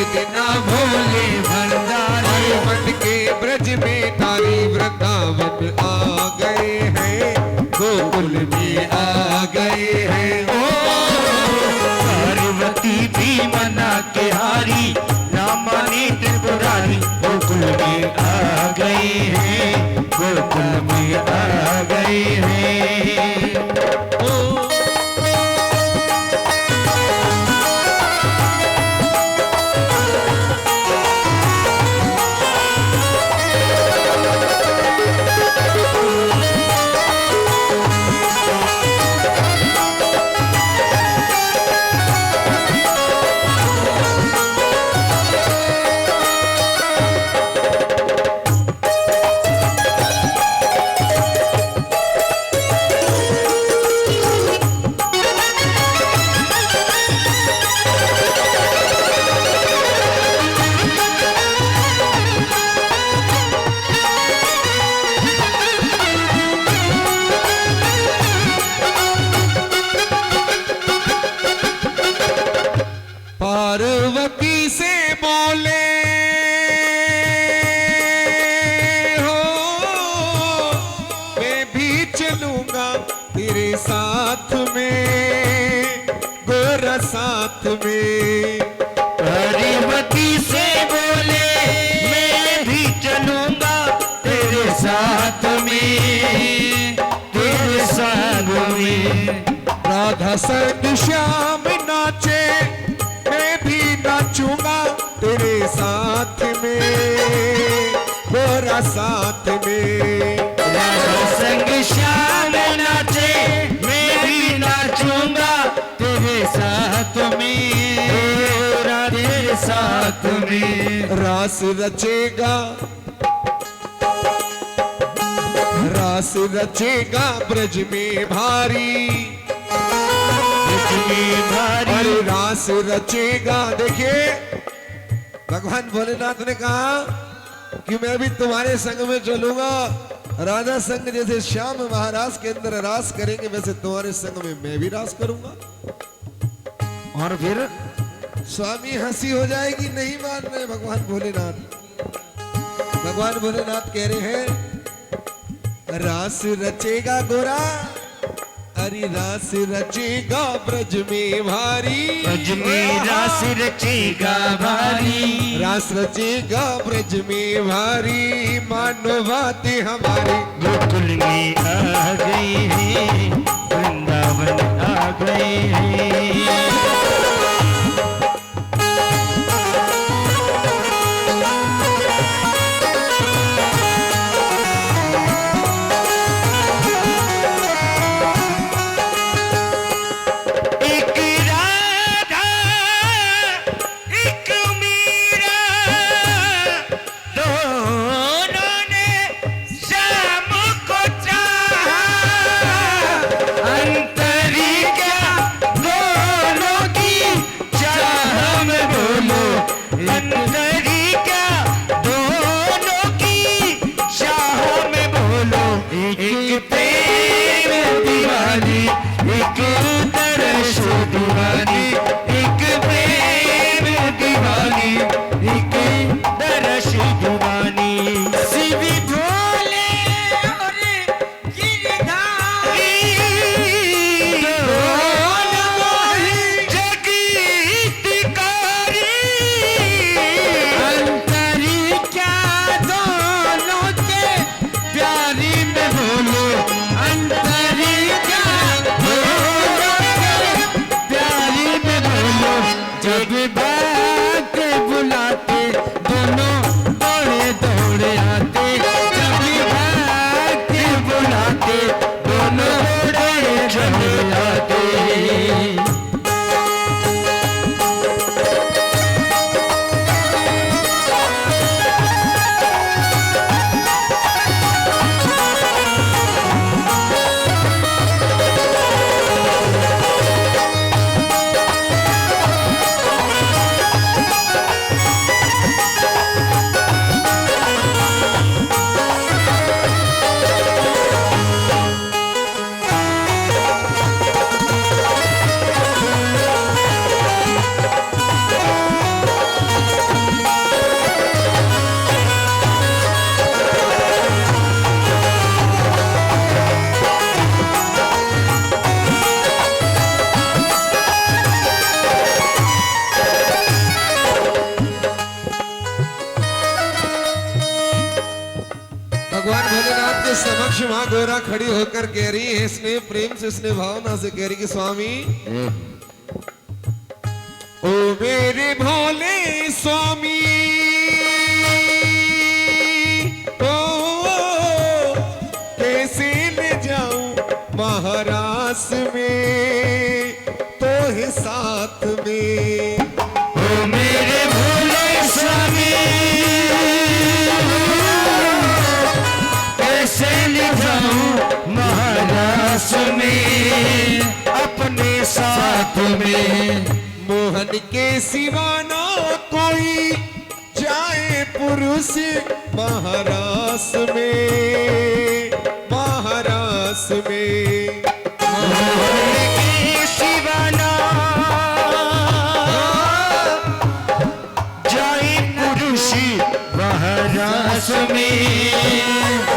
दिना भोले भंडारी, मन के ब्रज में तारी वृंदावन आ गए हैं, गोकुल में आ गए हैं। ओ पार्वती भी मना के हारी, ना मानी त्रिपुरारी, गोकुल में आ गए हैं, गोकुल में आ गए हैं। पार्वती से बोले हो मैं भी चलूंगा तेरे साथ में, गोरा साथ में। पार्वती से बोले मैं भी चलूंगा तेरे साथ में, तेरे साथ में। राधा संग श्याम नाचे, मैं भी नाचूंगा तेरे साथ में, गोरा साथ में। राधा संग श्याम नाचे, मैं भी नाचूंगा तेरे साथ में, गोरा तेरे साथ में। रास रचेगा, रास रचेगा ब्रज में भारी, भारी। अरे रास रचेगा। देखिए भगवान भोलेनाथ ने कहा कि मैं भी तुम्हारे संग में चलूंगा, राधा संग जैसे श्याम महाराज के अंदर रास करेंगे वैसे तुम्हारे संग में मैं भी रास करूंगा। और फिर स्वामी हंसी हो जाएगी, नहीं मान रहे भगवान भोलेनाथ। भगवान भोलेनाथ कह रहे हैं रास रचेगा गोरा, हरि रास रचेगा ब्रज में भारी, ब्रज में रास रचेगा भारी, रास रचेगा ब्रज में भारी। मानो बातें हमारी, गोकुल में आ गए हैं, वृंदावन आ गए हैं। समक्ष माँ गोरा खड़ी होकर कह रही है, स्नेह प्रेम से, स्नेह भावना से कह रही कि स्वामी, ओ मेरे भोले स्वामी, ओ कैसे ले जाऊं महाराष्ट्र में तो है साथ में। ओ मेरे भोले स्वामी, कैसे ले जाऊं महाराष्ट्र में अपने साथ में। मोहन के सिवा ना कोई जाए पुरुष महाराष्ट्र में, महाराष्ट्र में। मोहन के सिवा ना जाए पुरुष महाराष्ट्र में,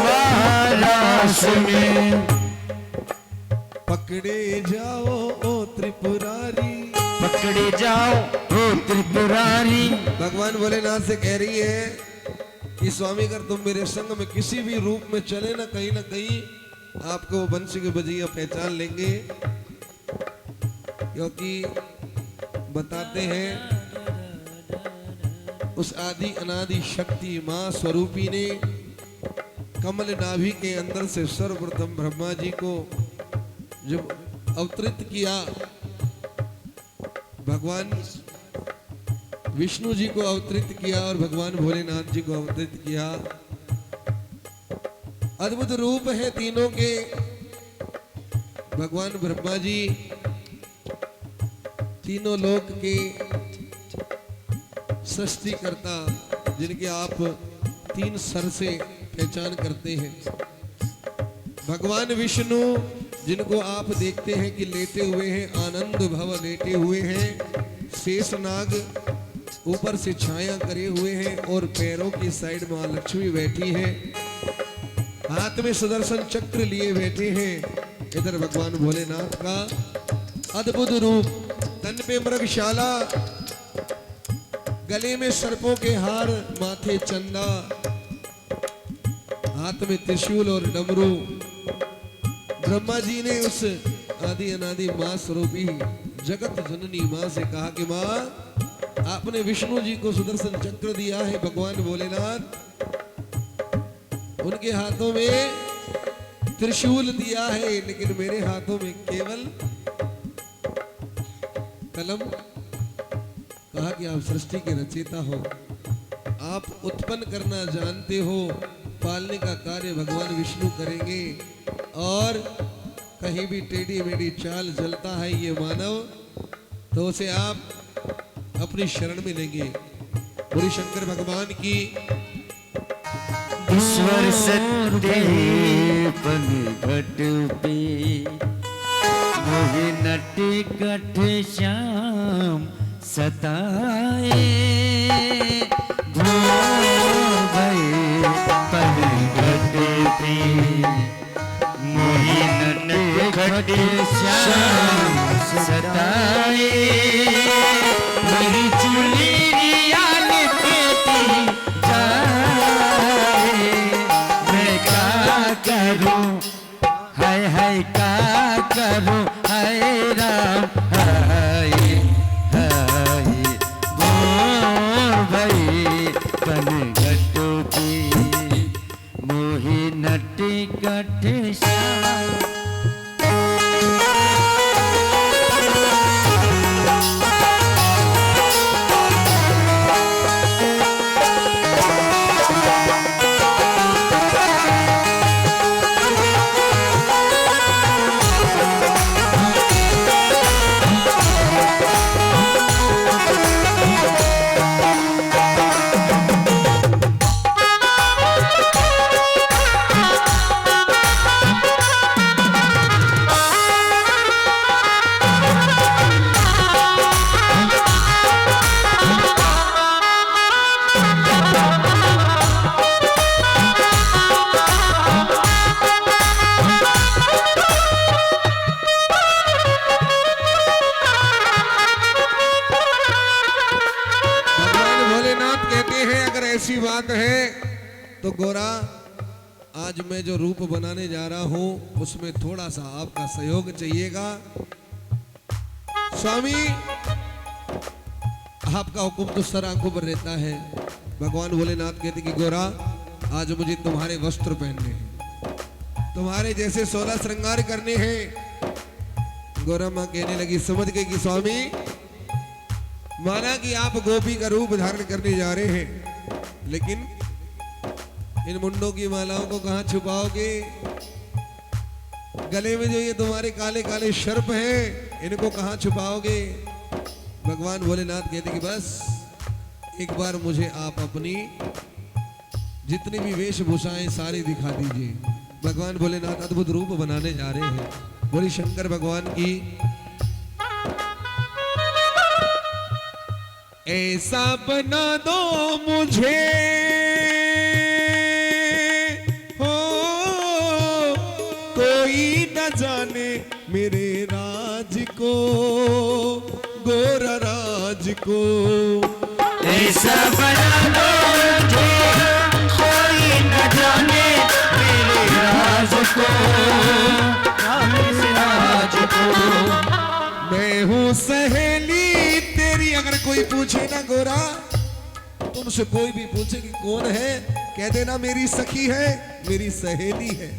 महाराष्ट्र में। पकड़े जाओ ओ त्रिपुरारी, पकड़े जाओ ओ त्रिपुरारी। भगवान भोलेनाथ से कह रही है कि स्वामी, अगर तुम मेरे संग में किसी भी रूप में चले ना कहीं आपको वो बंसी के बजैया पहचान लेंगे, क्योंकि बताते हैं उस आदि अनादि शक्ति मां स्वरूपी ने कमल नाभि के अंदर से सर्वप्रथम ब्रह्मा जी को जब अवतरित किया, भगवान विष्णु जी को अवतरित किया और भगवान भोलेनाथ जी को अवतरित किया। अद्भुत रूप है तीनों के। भगवान ब्रह्मा जी तीनों लोक के सृष्टिकर्ता, जिनके आप तीन सर से पहचान करते हैं। भगवान विष्णु, जिनको आप देखते हैं कि लेटे हुए हैं, आनंद भव लेटे हुए हैं, शेषनाग ऊपर से छाया करे हुए हैं और पैरों की साइड में मां लक्ष्मी बैठी है, हाथ में सुदर्शन चक्र लिए बैठे हैं। इधर भगवान भोलेनाथ का अद्भुत रूप, तन पे मृगशाला, गले में सर्पों के हार, माथे चंदा, हाथ में त्रिशूल और डमरू। ब्रह्मा जी ने उस आदि अनादि मां स्वरूपी जगत जननी मां से कहा कि मां, आपने विष्णु जी को सुदर्शन चक्र दिया है, भगवान भोलेनाथ उनके हाथों में त्रिशूल दिया है, लेकिन मेरे हाथों में केवल कलम। कहा कि आप सृष्टि के रचयिता हो, आप उत्पन्न करना जानते हो, पालने का कार्य भगवान विष्णु करेंगे, और कहीं भी टेढ़ी मेढ़ी चाल चलता है ये मानव, तो उसे आप अपनी शरण में लेंगे। बोले शंकर भगवान की। ईश्वर सत्य पन घट पे मोहि नट कठ श्याम सताए। भय पन घट पे मोहि नट कठ श्याम सताए। मेरी चुली रियान पेटी जाए, मैं क्या करूं, हाय हाय क्या करूं, हाय राम हाय हाय। बोल भई पन घट पे मोहि नट कठ श्याम। ऐसी बात है तो गोरा आज मैं जो रूप बनाने जा रहा हूं उसमें थोड़ा सा आपका सहयोग चाहिएगा। स्वामी, आपका हुक्म तो सर आंखों पर रहता है। भगवान भोलेनाथ कहते कि गोरा, आज मुझे तुम्हारे वस्त्र पहनने हैं, तुम्हारे जैसे 16 श्रृंगार करने हैं। गोरा माँ कहने लगी, समझ गई कि स्वामी, माना कि आप गोपी का रूप धारण करने जा रहे हैं, लेकिन इन मुंडों की मालाओं को कहां छुपाओगे? गले में जो ये तुम्हारे काले काले सर्प हैं, इनको कहां छुपाओगे? भगवान भोलेनाथ कहते कि बस एक बार मुझे आप अपनी जितनी भी वेशभूषाएं सारी दिखा दीजिए। भगवान भोलेनाथ अद्भुत रूप बनाने जा रहे हैं। बोली शंकर भगवान की। ऐसा बना दो मुझे कोई न जाने मेरे राज को, गोरा राज को। ऐसा बना दो मुझे कोई न जाने मेरे राज को, राज को। मैं हूँ सहेली तेरी। अगर कोई पूछे ना गोरा, तुमसे कोई भी पूछे कि कौन है, कह देना मेरी सखी है, मेरी सहेली है।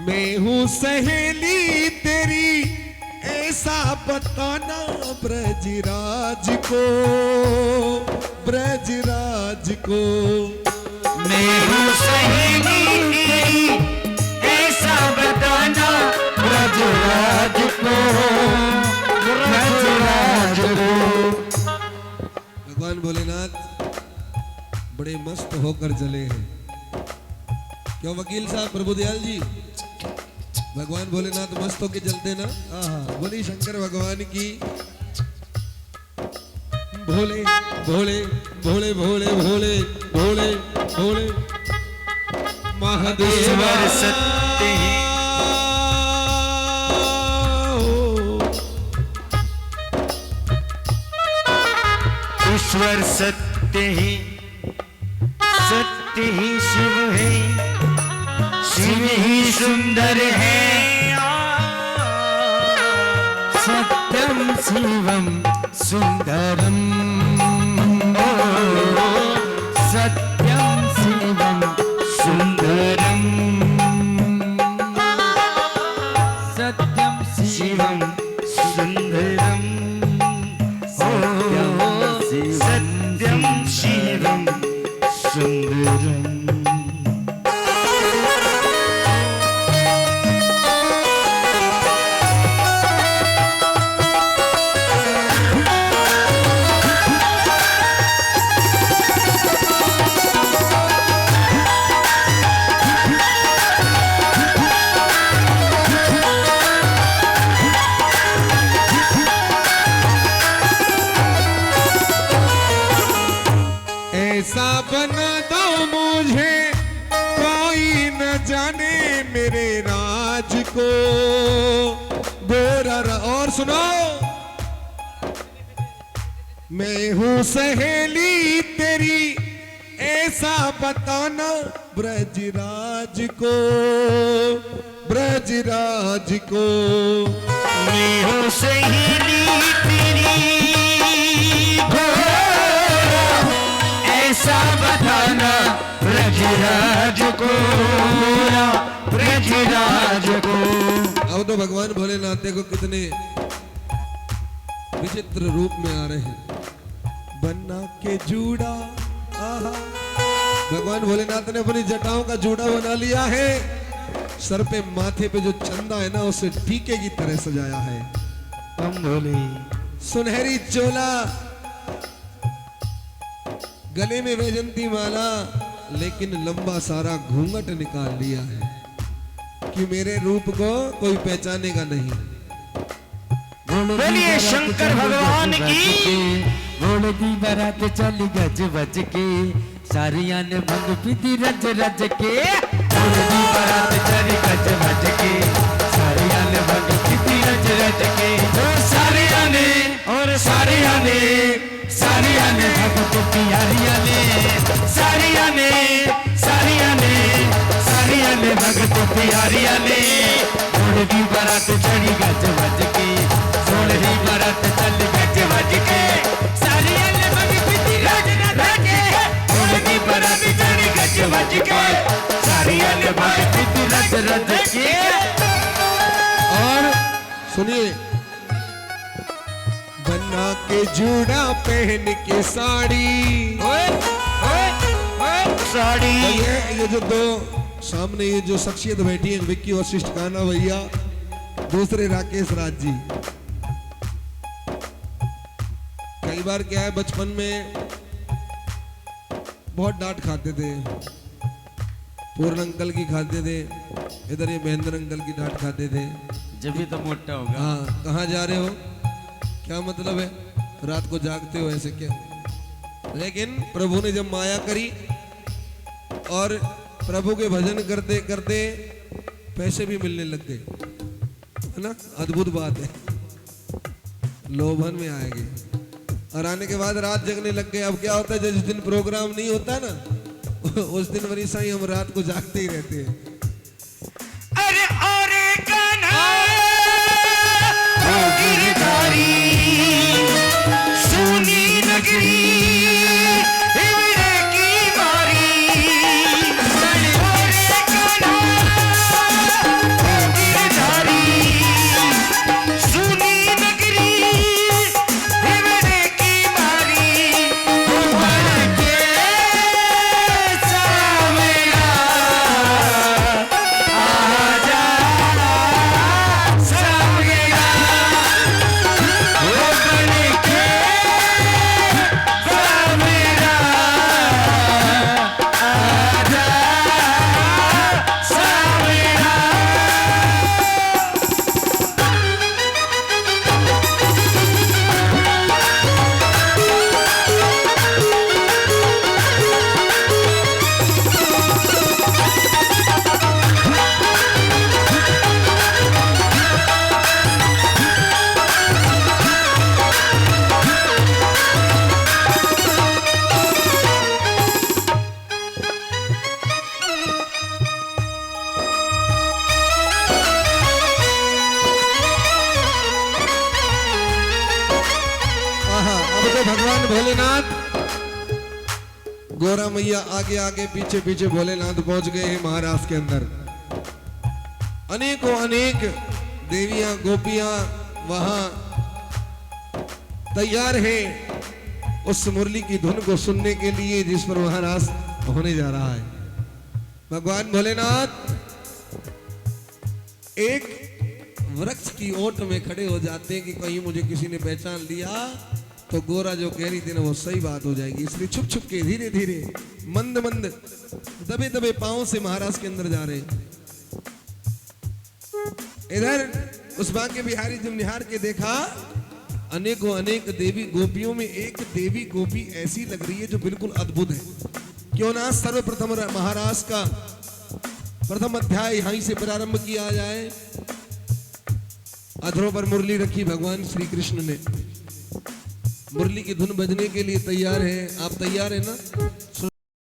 मैं हूँ सहेली तेरी, ऐसा बताना ब्रजराज को, ब्रजराज को। मैं हूँ सहेली तेरी, ऐसा बताना ब्रजराज को, ब्रजराज को। भगवान भोलेनाथ बड़े मस्त होकर चले हैं। क्यों वकील साहब, प्रभुदयाल जी, भगवान भोलेनाथ मस्त होके चलते ना। बोली शंकर भगवान की। भोले भोले भोले भोले भोले भोले भोले महादेव सत्य ही, ईश्वर सत्य ही, सत्य ही शिव है, शिव ही सुंदर है। सत्यम शिवम सुंदरम, सत्यम शिवम सुंदरम, सत्यम शिवम सुंदरम, सत्यम शिवम सुंदरम। ऐसा बना दो मुझे कोई न जाने मेरे राज को, गोरा। और सुनो, मैं हूँ सहेली तेरी, ऐसा बताना ब्रजराज को, ब्रजराज को। मैं हूँ सहेली तेरी, ऐसा बताना ब्रजराज को, ब्रजराज को। अब तो भगवान भोलेनाथ देखो कितने विचित्र रूप में आ रहे हैं। बन्ना के जूड़ा, आहा। भगवान भोलेनाथ ने अपनी जटाओं का जूड़ा बना लिया है। सर पे माथे पे जो चंदा है ना, उसे टीके की तरह सजाया है। हम भोले। सुनहरी चोला, गले में वैजंती माला, लेकिन लंबा सारा घूंघट निकाल लिया है कि मेरे रूप को कोई पहचानेगा नहीं। बोलिए शंकर भगवान की। घोड़े की बारात चली गज बज के, सारिया ने भंग पीती रज रज के। घोड़े की बारात चली गज बज के, सारिया ने भंग पीती रज रज के। और सारिया ने, और सारिया ने, सारिया ने भगत प्यारिया ने, सारिया ने, ने भगत प्यारिया ने सोलहवीं बारात चढ़ी गज बज के सोलहवीं बारात चल गज बज के सारिया ने भगत की रज रज के सोलहवीं बारात चढ़ी गज बज के सारिया ने भगत की रज रज के। और सुनिए, बना के जूड़ा पहन के साड़ी, साड़ी ये जो दो सामने ये जो शख्सियत बैठी है, विक्की वशिष्ठ कान्हा भैया, दूसरे राकेश राज जी। कई बार क्या है, बचपन में बहुत डांट खाते थे, पूर्ण अंकल की खाते थे, इधर ये महेंद्र अंकल की डांट खाते थे। जब भी तो मोटा होगा। हाँ, कहाँ जा रहे हो, क्या मतलब है, रात को जागते हो ऐसे क्या। लेकिन प्रभु ने जब माया करी और प्रभु के भजन करते करते पैसे भी मिलने लग गए, है ना, अद्भुत बात है। लोभन में आएंगे और आने के बाद रात जगने लग गए। अब क्या होता है, जिस दिन प्रोग्राम नहीं होता ना, उस दिन वरीसा ही हम रात को जागते ही रहते हैं। अरे और कान्हा ओ गिरधारी सुनी नगरी हिवरे की मारी। अरे और कान्हा ओ गिरधारी सुनी नगरी हिवरे की मारी। भुवन के सावरा आजा सावरा ओ बन के सावरा आजा सावरा। अब तो भगवान भोलेनाथ, गोरा मैया आगे आगे पीछे पीछे भोलेनाथ पहुंच गए हैं महाराष्ट्र के अंदर। अनेकों अनेक देवियां गोपियां वहां तैयार हैं उस मुरली की धुन को सुनने के लिए जिस पर महाराष्ट्र होने जा रहा है। भगवान भोलेनाथ एक वृक्ष की ओट में खड़े हो जाते हैं कि कहीं मुझे किसी ने पहचान लिया तो गोरा जो कह रही थी ना वो सही बात हो जाएगी। इसलिए छुप छुप के धीरे धीरे मंद मंद दबे दबे पांव से महाराज के अंदर जा रहे। इधर उस बांके बिहारी जब निहार के देखा, अनेकों अनेक देवी गोपियों में एक देवी गोपी ऐसी लग रही है जो बिल्कुल अद्भुत है। क्यों ना सर्वप्रथम महाराज का प्रथम अध्याय यहीं से प्रारंभ किया जाए। अधरों पर मुरली रखी भगवान श्री कृष्ण ने, मुरली की धुन बजने के लिए तैयार है। आप तैयार है ना?